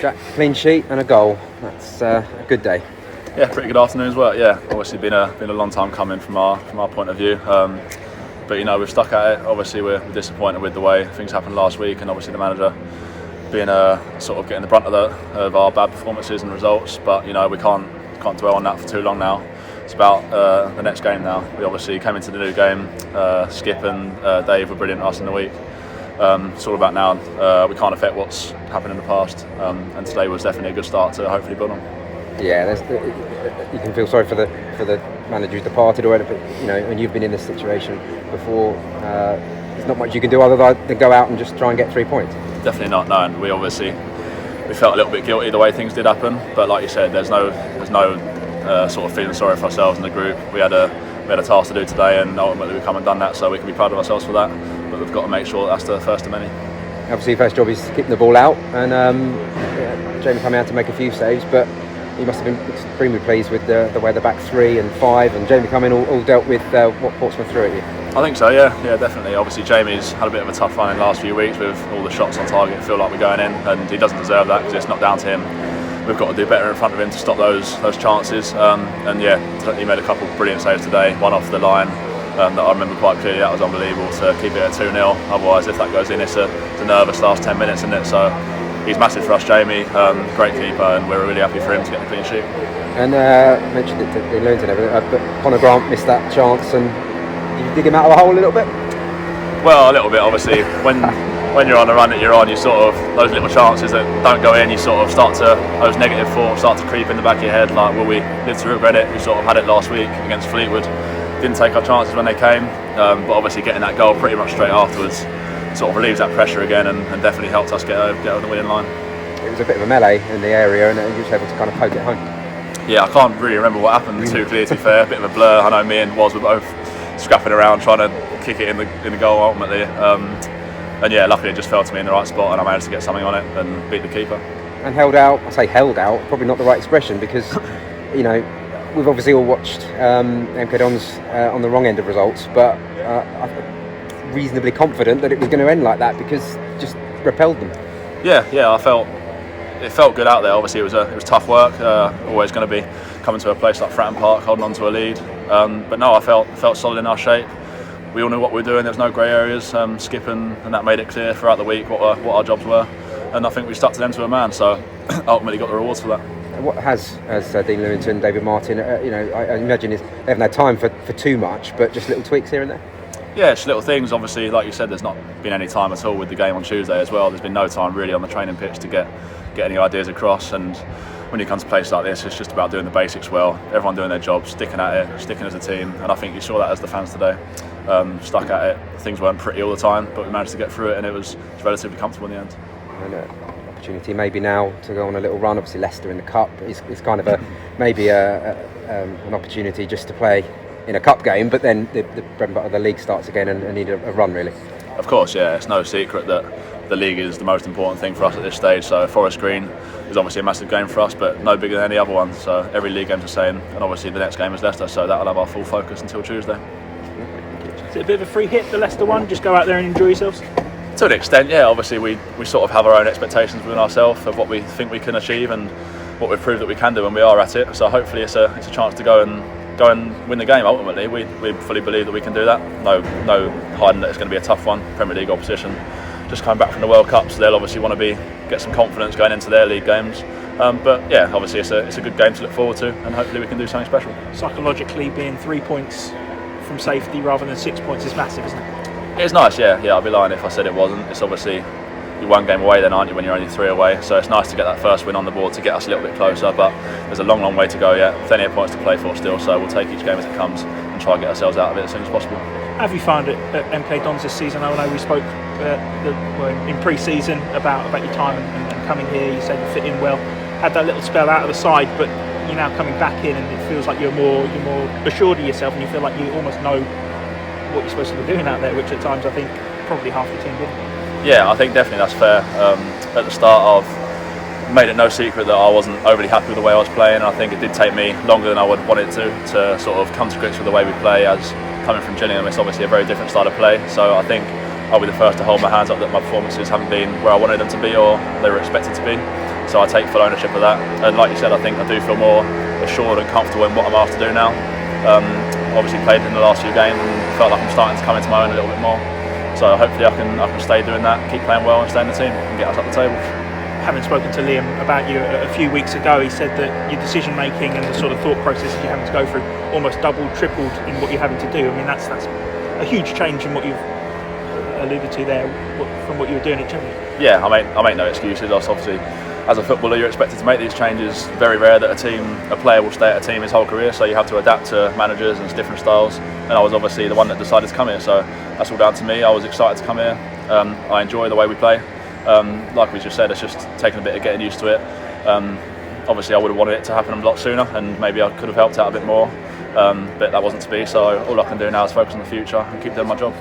Jack, clean sheet and a goal. That's a good day. Yeah, pretty good afternoon as well. Yeah, obviously been a long time coming from our point of view. But we've stuck at it. Obviously we're disappointed with the way things happened last week, and obviously the manager being sort of getting the brunt of our bad performances and results. But we can't dwell on that for too long now. It's about the next game now. We obviously came into the new game. Skip and Dave were brilliant us in the week. It's all about now. We can't affect what's happened in the past, and today was definitely a good start to hopefully build on. Yeah, you can feel sorry for the manager who's departed already, but when you've been in this situation before, there's not much you can do other than go out and just try and get 3 points. Definitely not. No, and we felt a little bit guilty the way things did happen, but like you said, there's no sort of feeling sorry for ourselves in the group. We had a task to do today, and ultimately we've come and done that, so we can be proud of ourselves for that. But we've got to make sure that's the first of many. Obviously, your first job is keeping the ball out, and Jamie coming out to make a few saves, but he must have been extremely pleased with the way the back 3 and 5 and Jamie coming all dealt with what Portsmouth threw at you. I think so, yeah, definitely. Obviously, Jamie's had a bit of a tough run in the last few weeks with all the shots on target. Feel like we're going in, and he doesn't deserve that because it's not down to him. We've got to do better in front of him to stop those chances. And yeah, he made a couple of brilliant saves today. One off the line that I remember quite clearly. That was unbelievable to keep it at 2-0. Otherwise, if that goes in, it's a nervous last 10 minutes, isn't it? So he's massive for us, Jamie. Great keeper, and we're really happy for him to get the clean sheet. And mentioned it to Learned and everything, but Conor Grant missed that chance, and did you dig him out of the hole a little bit? Well, a little bit, obviously. When you're on the run that you're on, you sort of, those little chances that don't go in, you sort of those negative thoughts start to creep in the back of your head, like, will we live to regret it? We sort of had it last week against Fleetwood. Didn't take our chances when they came, but obviously getting that goal pretty much straight afterwards sort of relieves that pressure again, and definitely helped us get over the winning line. It was a bit of a melee in the area, and you were able to kind of poke it home. Yeah, I can't really remember what happened too clear, to be fair. A bit of a blur. I know me and Woz were both scrapping around trying to kick it in the goal ultimately. And yeah, luckily it just fell to me in the right spot, and I managed to get something on it and beat the keeper. And held out. I say held out, probably not the right expression, because we've obviously all watched MK Dons on the wrong end of results, but I'm reasonably confident that it was going to end like that because it just repelled them. Yeah, it felt good out there. Obviously, it was tough work. Always going to be coming to a place like Fratton Park, holding on to a lead. But no, I felt solid in our shape. We all knew what we were doing. There was no grey areas. Skip and that made it clear throughout the week what our jobs were, and I think we stuck to them to a man. So ultimately got the rewards for that. What has Dean Lewington, David Martin? I imagine they haven't had time for too much, but just little tweaks here and there. Yeah, just little things. Obviously, like you said, there's not been any time at all with the game on Tuesday as well. There's been no time really on the training pitch to get any ideas across. And when you come to places like this, it's just about doing the basics well. Everyone doing their job, sticking at it, sticking as a team. And I think you saw that as the fans today. Stuck at it. Things weren't pretty all the time, but we managed to get through it, and it was relatively comfortable in the end. And opportunity maybe now to go on a little run. Obviously Leicester in the cup is kind of an opportunity just to play in a cup game, but then the bread and butter of the league starts again and need a run really. Of course, yeah, it's no secret that the league is the most important thing for us at this stage. So Forest Green is obviously a massive game for us, but no bigger than any other one. So every league game's the same, and obviously the next game is Leicester, so that'll have our full focus until Tuesday. Is it a bit of a free hit, the Leicester one? Just go out there and enjoy yourselves? To an extent, yeah. Obviously we sort of have our own expectations within ourselves of what we think we can achieve and what we've proved that we can do when we are at it. So hopefully it's a chance to go and win the game. Ultimately, we fully believe that we can do that. No hiding that it's going to be a tough one. Premier League opposition, just coming back from the World Cup, so they'll obviously want to get some confidence going into their league games. But yeah, obviously it's a good game to look forward to, and hopefully we can do something special. Psychologically, being 3 points from safety rather than 6 points is massive, isn't it? It's nice, yeah. I'd be lying if I said it wasn't. It's obviously you're one game away then, aren't you, when you're only 3 away. So it's nice to get that first win on the board to get us a little bit closer, but there's a long way to go yet. Plenty of points to play for still, so we'll take each game as it comes and try and get ourselves out of it as soon as possible. Have you found it at MK Dons this season? I know we spoke in pre-season about your time and coming here. You said you fit in well. Had that little spell out of the side, but you're now coming back in, and it feels like you're more assured of yourself, and you feel like you almost know what you're supposed to be doing out there, which at times I think probably half the team didn't. Yeah, I think definitely that's fair. At the start, I've made it no secret that I wasn't overly happy with the way I was playing. I think it did take me longer than I would want it to sort of come to grips with the way we play. As coming from Gillingham, it's obviously a very different style of play. So I think I'll be the first to hold my hands up that my performances haven't been where I wanted them to be or they were expected to be. So I take full ownership of that. And like you said, I think I do feel more assured and comfortable in what I'm asked to do now. Obviously played in the last few games and felt like I'm starting to come into my own a little bit more. So hopefully I can stay doing that, keep playing well and stay in the team and get us up the table. Having spoken to Liam about you a few weeks ago, he said that your decision making and the sort of thought processes you're having to go through almost doubled, tripled in what you're having to do. I mean, that's a huge change in what you've alluded to there from what you were doing at Germany. Yeah, I make no excuses. Obviously, as a footballer, you're expected to make these changes. Very rare that a player will stay at a team his whole career, so you have to adapt to managers and different styles. And I was obviously the one that decided to come here, so that's all down to me. I was excited to come here. I enjoy the way we play. Like we just said, it's just taking a bit of getting used to it. Obviously I would have wanted it to happen a lot sooner and maybe I could have helped out a bit more, but that wasn't to be, so all I can do now is focus on the future and keep doing my job.